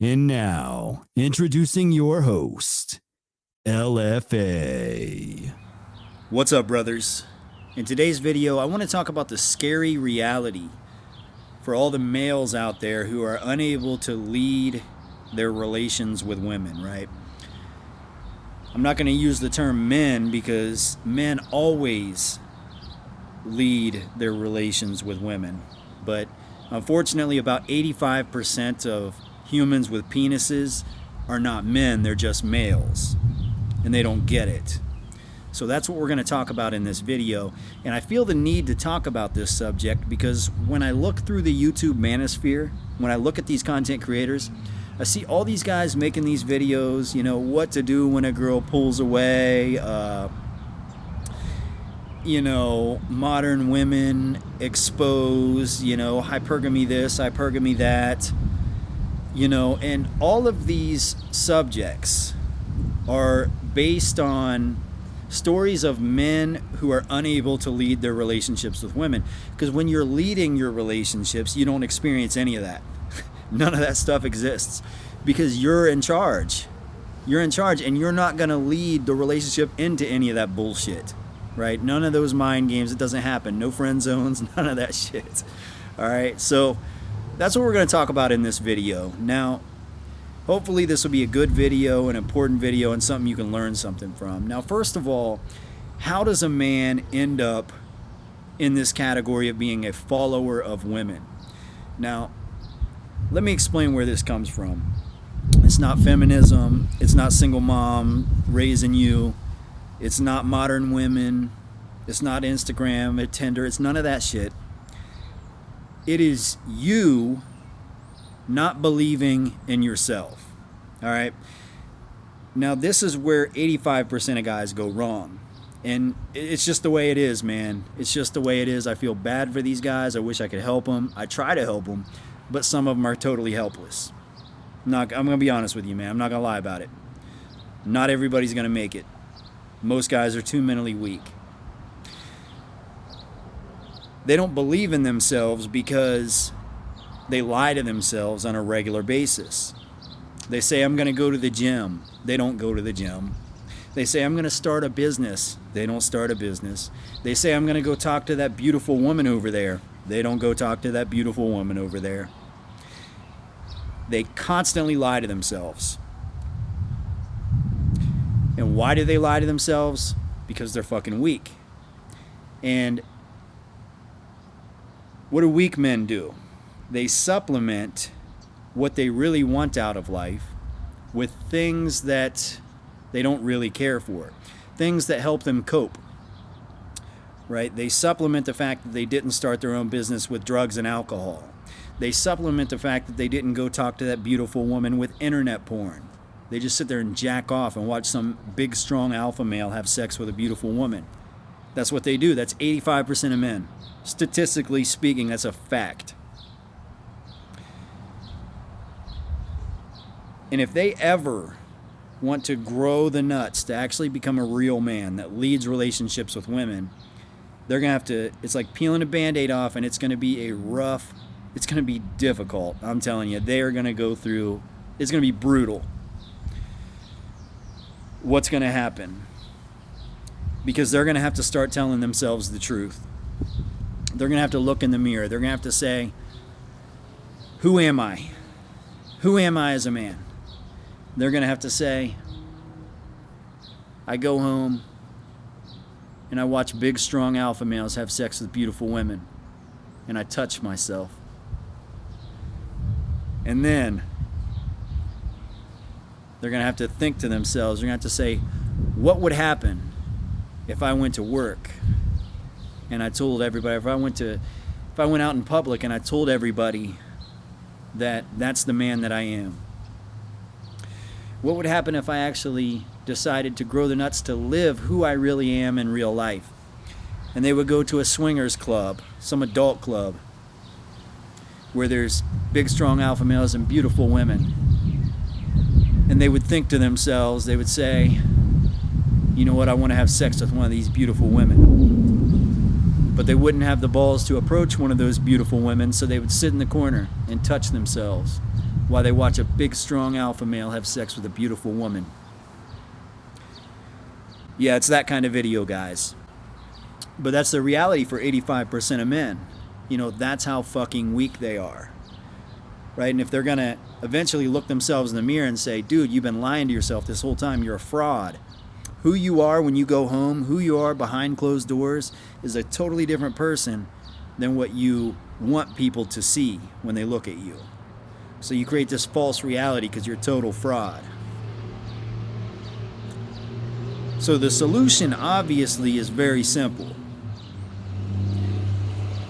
And now, introducing your host, LFA. What's up, brothers? In today's video, I want to talk about the scary reality for all the males out there who are unable to lead their relations with women, right? I'm not going to use the term men because men always lead their relations with women. But unfortunately, about 85% of humans with penises are not men, they're just males. And they don't get it. So that's what we're going to talk about in this video. And I feel the need to talk about this subject because when I look through the YouTube manosphere, when I look at these content creators, I see all these guys making these videos, what to do when a girl pulls away, modern women exposed, hypergamy this, hypergamy that, and all of these subjects are based on stories of men who are unable to lead their relationships with women. Because when you're leading your relationships, you don't experience any of that. None of that stuff exists because you're in charge. You're in charge and you're not going to lead the relationship into any of that bullshit, right? None of those mind games. It doesn't happen. No friend zones, none of that shit. All right. So that's what we're going to talk about in this video. Now, hopefully this will be a good video, an important video, and something you can learn something from. Now, first of all, how does a man end up in this category of being a follower of women? Now, let me explain where this comes from. It's not feminism. It's not single mom raising you. It's not modern women. It's not Instagram or Tinder. It's none of that shit. It is you not believing in yourself. All right. Now, this is where 85% of guys go wrong. And it's just the way it is, man. It's just the way it is. I feel bad for these guys. I wish I could help them. I try to help them. But some of them are totally helpless. I'm going to be honest with you, man. I'm not going to lie about it. Not everybody's going to make it. Most guys are too mentally weak. They don't believe in themselves because they lie to themselves on a regular basis. They say, I'm going to go to the gym. They don't go to the gym. They say, I'm going to start a business. They don't start a business. They say, I'm going to go talk to that beautiful woman over there. They don't go talk to that beautiful woman over there. They constantly lie to themselves. And why do they lie to themselves? Because they're fucking weak. And what do weak men do? They supplement what they really want out of life with things that they don't really care for. Things that help them cope. Right? They supplement the fact that they didn't start their own business with drugs and alcohol. They supplement the fact that they didn't go talk to that beautiful woman with internet porn. They just sit there and jack off and watch some big, strong alpha male have sex with a beautiful woman. That's what they do. That's 85% of men. Statistically speaking, that's a fact. And if they ever want to grow the nuts to actually become a real man that leads relationships with women, they're going to have to, it's like peeling a Band-Aid off, and it's going to be it's going to be difficult. I'm telling you, they are going to go through, it's going to be brutal. What's going to happen? Because they're going to have to start telling themselves the truth. They're going to have to look in the mirror. They're going to have to say, who am I? Who am I as a man? They're going to have to say, I go home and I watch big, strong alpha males have sex with beautiful women, and I touch myself. And then they're going to have to think to themselves, they're going to have to say, what would happen if I went to work and I told everybody, if I went out in public and I told everybody that that's the man that I am? What would happen if I actually decided to grow the nuts to live who I really am in real life? And they would go to a swingers club, some adult club, where there's big, strong alpha males and beautiful women. And they would think to themselves, they would say, you know what, I want to have sex with one of these beautiful women. But they wouldn't have the balls to approach one of those beautiful women, so they would sit in the corner and touch themselves while they watch a big, strong alpha male have sex with a beautiful woman. Yeah, it's that kind of video, guys. But that's the reality for 85% of men. You know, that's how fucking weak they are. Right? And if they're going to eventually look themselves in the mirror and say, dude, you've been lying to yourself this whole time, you're a fraud. Who you are when you go home, who you are behind closed doors is a totally different person than what you want people to see when they look at you. So you create this false reality because you're a total fraud. So the solution obviously is very simple.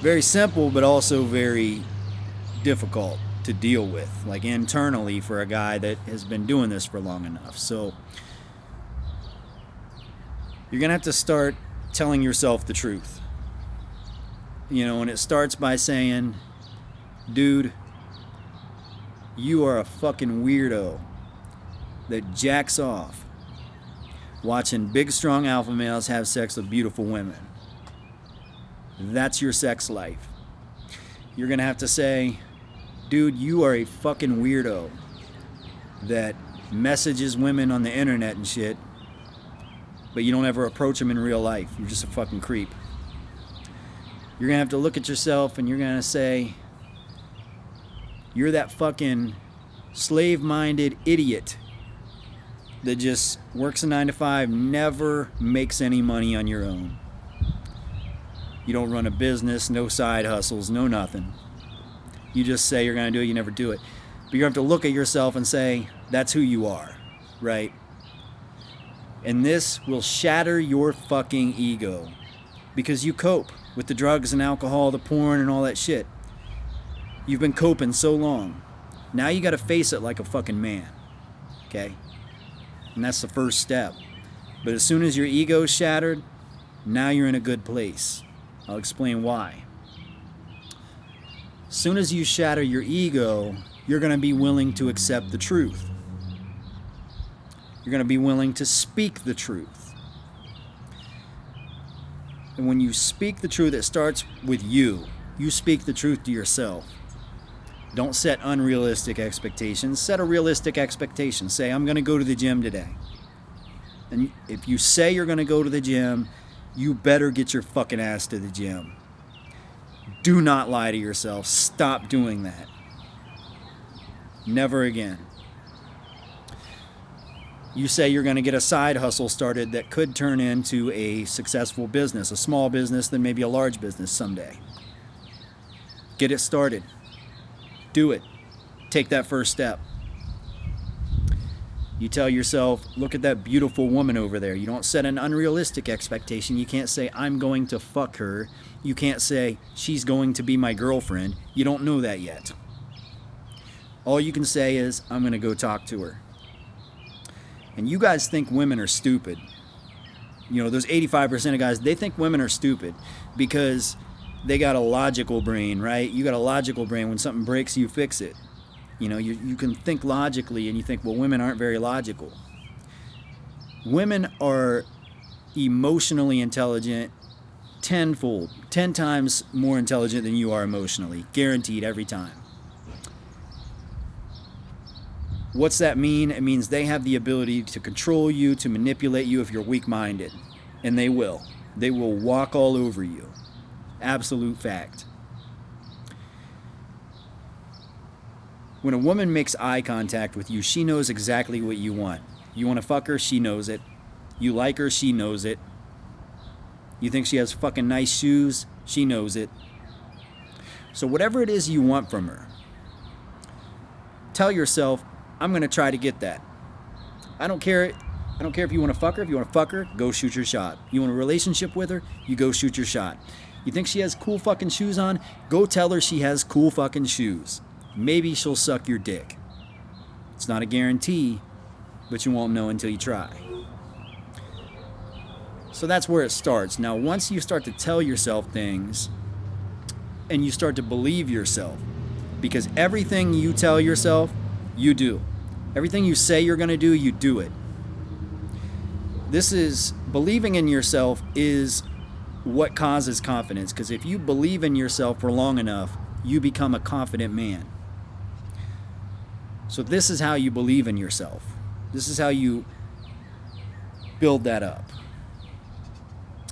Very simple, but also very difficult to deal with, like internally for a guy that has been doing this for long enough. So you're going to have to start telling yourself the truth. You know, and it starts by saying, dude, you are a fucking weirdo that jacks off watching big, strong alpha males have sex with beautiful women. That's your sex life. You're going to have to say, dude, you are a fucking weirdo that messages women on the internet and shit, but you don't ever approach them in real life. You're just a fucking creep. You're going to have to look at yourself and you're going to say, you're that fucking slave-minded idiot that just works a 9 to 5, never makes any money on your own. You don't run a business, no side hustles, no nothing. You just say you're going to do it, you never do it. But you have to look at yourself and say, that's who you are, right? And this will shatter your fucking ego because you cope with the drugs and alcohol, the porn and all that shit. You've been coping so long. Now you got to face it like a fucking man, okay? And that's the first step. But as soon as your ego's shattered, now you're in a good place. I'll explain why. As soon as you shatter your ego, you're going to be willing to accept the truth. You're going to be willing to speak the truth. And when you speak the truth, it starts with you. You speak the truth to yourself. Don't set unrealistic expectations. Set a realistic expectation. Say, I'm going to go to the gym today. And if you say you're going to go to the gym, you better get your fucking ass to the gym. Do not lie to yourself. Stop doing that. Never again. You say you're going to get a side hustle started that could turn into a successful business, a small business, then maybe a large business someday. Get it started. Do it. Take that first step. You tell yourself, look at that beautiful woman over there. You don't set an unrealistic expectation. You can't say, I'm going to fuck her. You can't say, she's going to be my girlfriend. You don't know that yet. All you can say is, I'm going to go talk to her. And you guys think women are stupid. You know, those 85% of guys, they think women are stupid because they got a logical brain, right? You got a logical brain. When something breaks, you fix it. You know, you can think logically and you think, well, women aren't very logical. Women are emotionally intelligent tenfold, 10 times more intelligent than you are emotionally, guaranteed every time. What's that mean? It means they have the ability to control you, to manipulate you if you're weak-minded. And they will. They will walk all over you. Absolute fact. When a woman makes eye contact with you, she knows exactly what you want. You want to fuck her, she knows it. You like her, she knows it. You think she has fucking nice shoes, she knows it. So whatever it is you want from her, tell yourself, I'm going to try to get that. I don't care if you want to fuck her. If you want to fuck her, go shoot your shot. You want a relationship with her, you go shoot your shot. You think she has cool fucking shoes on? Go tell her she has cool fucking shoes. Maybe she'll suck your dick. It's not a guarantee, but you won't know until you try. So that's where it starts. Now, once you start to tell yourself things and you start to believe yourself, because everything you tell yourself, you do. Everything you say you're going to do, you do it. This is, believing in yourself is what causes confidence, because if you believe in yourself for long enough, you become a confident man. So this is how you believe in yourself. This is how you build that up.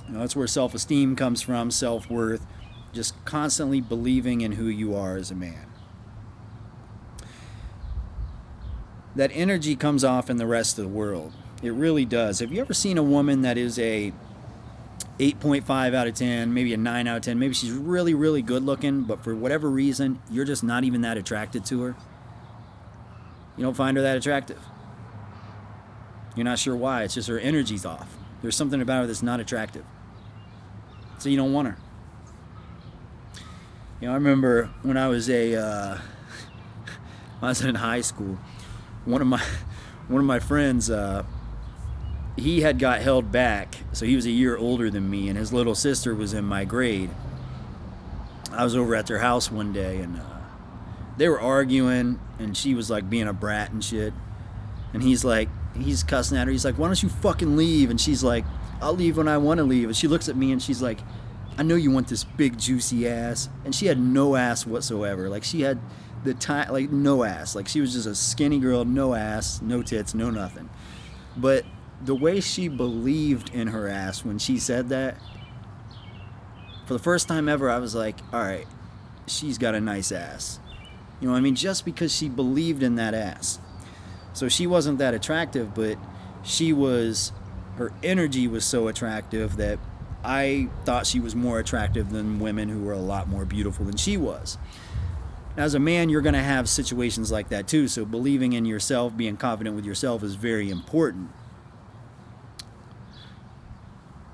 That's where self-esteem comes from, self-worth, just constantly believing in who you are as a man. That energy comes off in the rest of the world. It really does. Have you ever seen a woman that is a 8.5 out of 10, maybe a 9 out of 10, maybe she's really, really good looking, but for whatever reason, you're just not even that attracted to her? You don't find her that attractive. You're not sure why. It's just her energy's off. There's something about her that's not attractive. So you don't want her. I remember when I was when I was in high school, one of my friends, he had got held back, so he was a year older than me, and his little sister was in my grade. I was over at their house one day, and they were arguing, and she was like being a brat and shit. And he's cussing at her. He's like, "Why don't you fucking leave?" And she's like, "I'll leave when I want to leave." And she looks at me and she's like, "I know you want this big juicy ass." And she had no ass whatsoever. Like, she had no ass. Like, she was just a skinny girl, no ass, no tits, no nothing. But the way she believed in her ass when she said that, for the first time ever, I was like, all right, she's got a nice ass. You know what I mean? Just because she believed in that ass. So she wasn't that attractive, but her energy was so attractive that I thought she was more attractive than women who were a lot more beautiful than she was. As a man, you're going to have situations like that too, so believing in yourself, being confident with yourself is very important.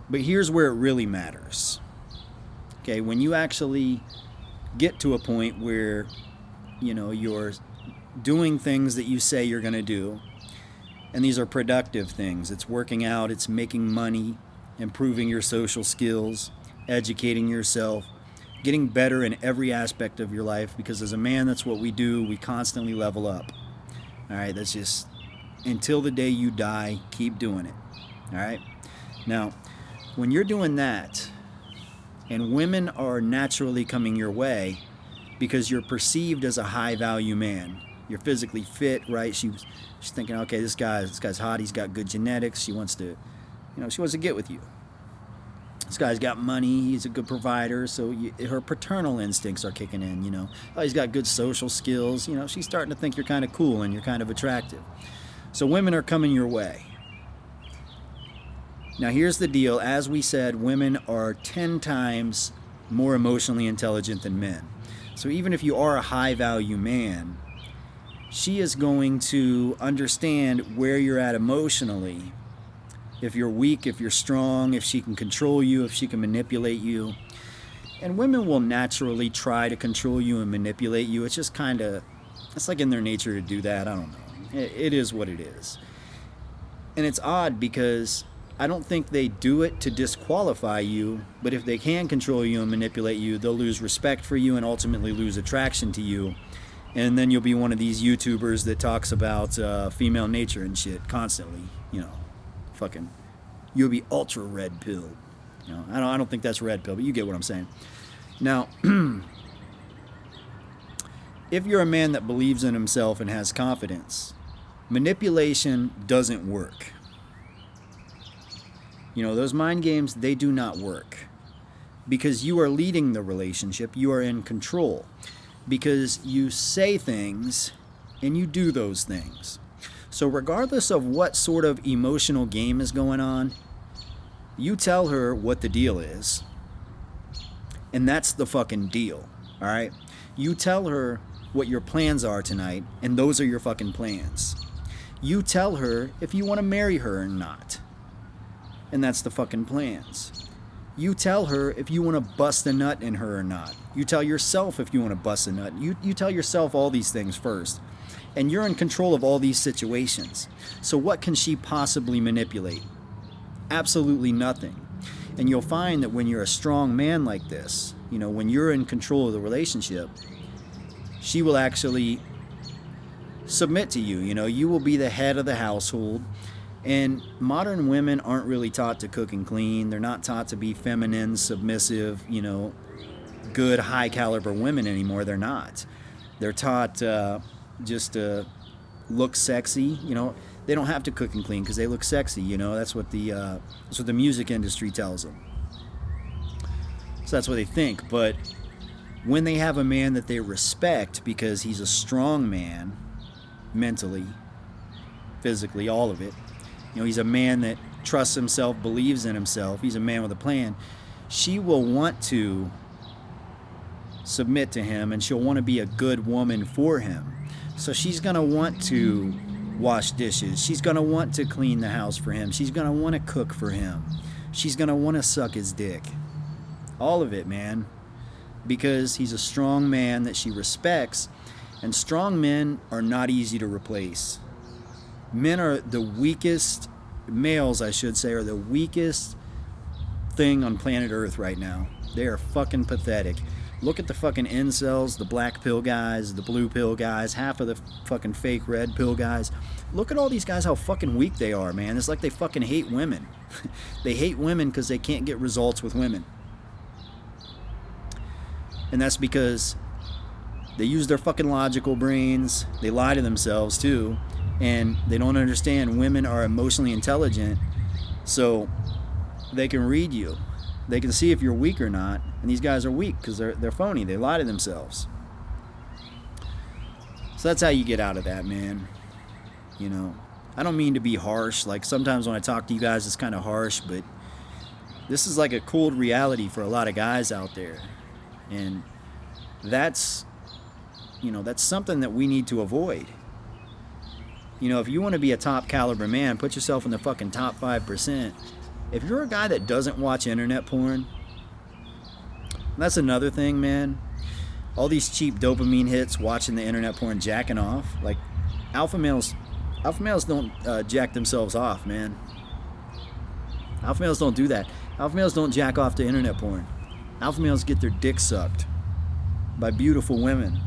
But here's where it really matters. Okay, when you actually get to a point where, you're doing things that you say you're going to do, and these are productive things. It's working out, it's making money, improving your social skills, educating yourself, getting better in every aspect of your life, because as a man, that's what we do. We constantly level up. All right, that's just until the day you die, keep doing it. All right? Now, when you're doing that, and women are naturally coming your way because you're perceived as a high-value man, you're physically fit, right? She's thinking, okay, this guy's hot. He's got good genetics. She wants to get with you. This guy's got money. He's a good provider. So her paternal instincts are kicking in. Oh, he's got good social skills. She's starting to think you're kind of cool and you're kind of attractive. So women are coming your way. Now here's the deal. As we said, women are 10 times more emotionally intelligent than men. So even if you are a high-value man, she is going to understand where you're at emotionally. If you're weak, if you're strong, if she can control you, if she can manipulate you. And women will naturally try to control you and manipulate you. It's just it's like in their nature to do that. I don't know. It is what it is. And it's odd because I don't think they do it to disqualify you, but if they can control you and manipulate you, they'll lose respect for you and ultimately lose attraction to you. And then you'll be one of these YouTubers that talks about female nature and shit constantly. You'll be ultra red pill. I don't think that's red pill, but you get what I'm saying. Now, if you're a man that believes in himself and has confidence, manipulation doesn't work. Those mind games, they do not work. Because you are leading the relationship, you are in control. Because you say things and you do those things. So regardless of what sort of emotional game is going on, you tell her what the deal is. And that's the fucking deal. All right? You tell her what your plans are tonight, and those are your fucking plans. You tell her if you want to marry her or not. And that's the fucking plans. You tell her if you want to bust a nut in her or not. You tell yourself if you want to bust a nut. You tell yourself all these things first. And you're in control of all these situations. So what can she possibly manipulate? Absolutely nothing. And you'll find that when you're a strong man like this, when you're in control of the relationship, she will actually submit to you. You will be the head of the household. And modern women aren't really taught to cook and clean. They're not taught to be feminine, submissive, good, high caliber women anymore. They're not. They're taught just to look sexy. You know, they don't have to cook and clean because they look sexy. You know, that's what the music industry tells them. So that's what they think. But when they have a man that they respect because he's a strong man, mentally, physically, all of it. You know, he's a man that trusts himself, believes in himself. He's a man with a plan. She will want to submit to him, and she'll want to be a good woman for him. So she's going to want to wash dishes. She's going to want to clean the house for him. She's going to want to cook for him. She's going to want to suck his dick. All of it, man. Because he's a strong man that she respects, and strong men are not easy to replace. Men are the weakest, males I should say, are the weakest thing on planet Earth right now. They are fucking pathetic. Look at the fucking incels, the black pill guys, the blue pill guys, half of the fucking fake red pill guys. Look at all these guys, how fucking weak they are, man. It's like they fucking hate women. They hate women because they can't get results with women. And that's because they use their fucking logical brains. They lie to themselves too. And they don't understand women are emotionally intelligent. So they can read you. They can see if you're weak or not. And these guys are weak because they're phony. They lie to themselves. So that's how you get out of that, man. You know, I don't mean to be harsh. Like sometimes when I talk to you guys, it's kind of harsh. But this is like a cold reality for a lot of guys out there. And that's, you know, that's something that we need to avoid. You know, if you want to be a top caliber man, put yourself in the fucking top 5%. If you're a guy that doesn't watch internet porn, that's another thing, man. All these cheap dopamine hits, watching the internet porn, jacking off. Like, alpha males don't jack themselves off, man. Alpha males don't do that. Alpha males don't jack off to internet porn. Alpha males get their dick sucked by beautiful women.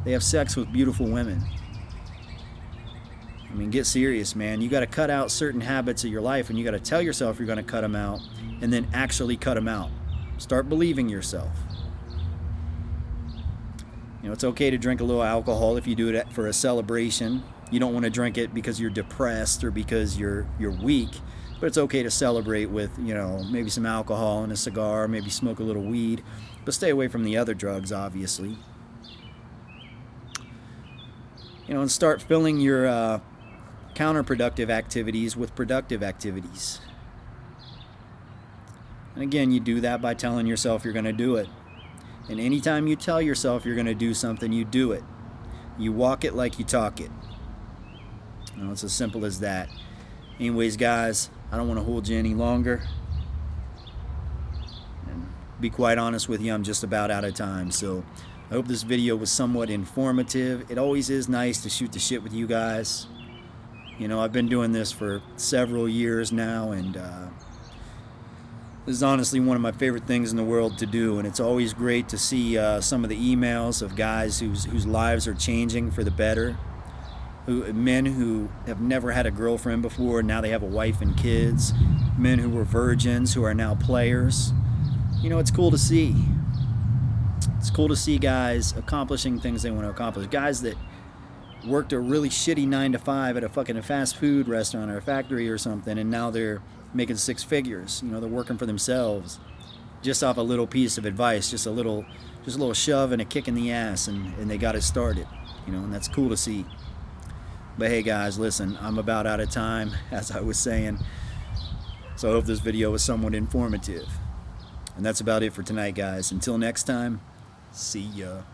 They have sex with beautiful women. I mean, get serious, man. You got to cut out certain habits of your life, and you got to tell yourself you're going to cut them out, and then actually cut them out. Start believing yourself. You know, it's okay to drink a little alcohol if you do it for a celebration. You don't want to drink it because you're depressed or because you're weak. But it's okay to celebrate with, you know, maybe some alcohol and a cigar, maybe smoke a little weed. But stay away from the other drugs, obviously. You know, and start filling your counterproductive activities with productive activities. And again, you do that by telling yourself you're going to do it. And anytime you tell yourself you're going to do something, you do it. You walk it like you talk it. You know, it's as simple as that. Anyways, guys, I don't want to hold you any longer. And be quite honest with you, I'm just about out of time. So I hope this video was somewhat informative. It always is nice to shoot the shit with you guys. You know, I've been doing this for several years now, and this is honestly one of my favorite things in the world to do. And it's always great to see some of the emails of guys whose lives are changing for the better. Men who have never had a girlfriend before, now they have a wife and kids. Men who were virgins who are now players. You know, it's cool to see. It's cool to see guys accomplishing things they want to accomplish. Guys that worked a really shitty 9-to-5 at a fucking fast food restaurant or a factory or something, and now they're making 6 figures. You know, they're working for themselves just off a little piece of advice, just a little shove and a kick in the ass, and they got it started. You know, and that's cool to see. But hey guys, listen, I'm about out of time, as I was saying. So I hope this video was somewhat informative. And that's about it for tonight, guys. Until next time, see ya.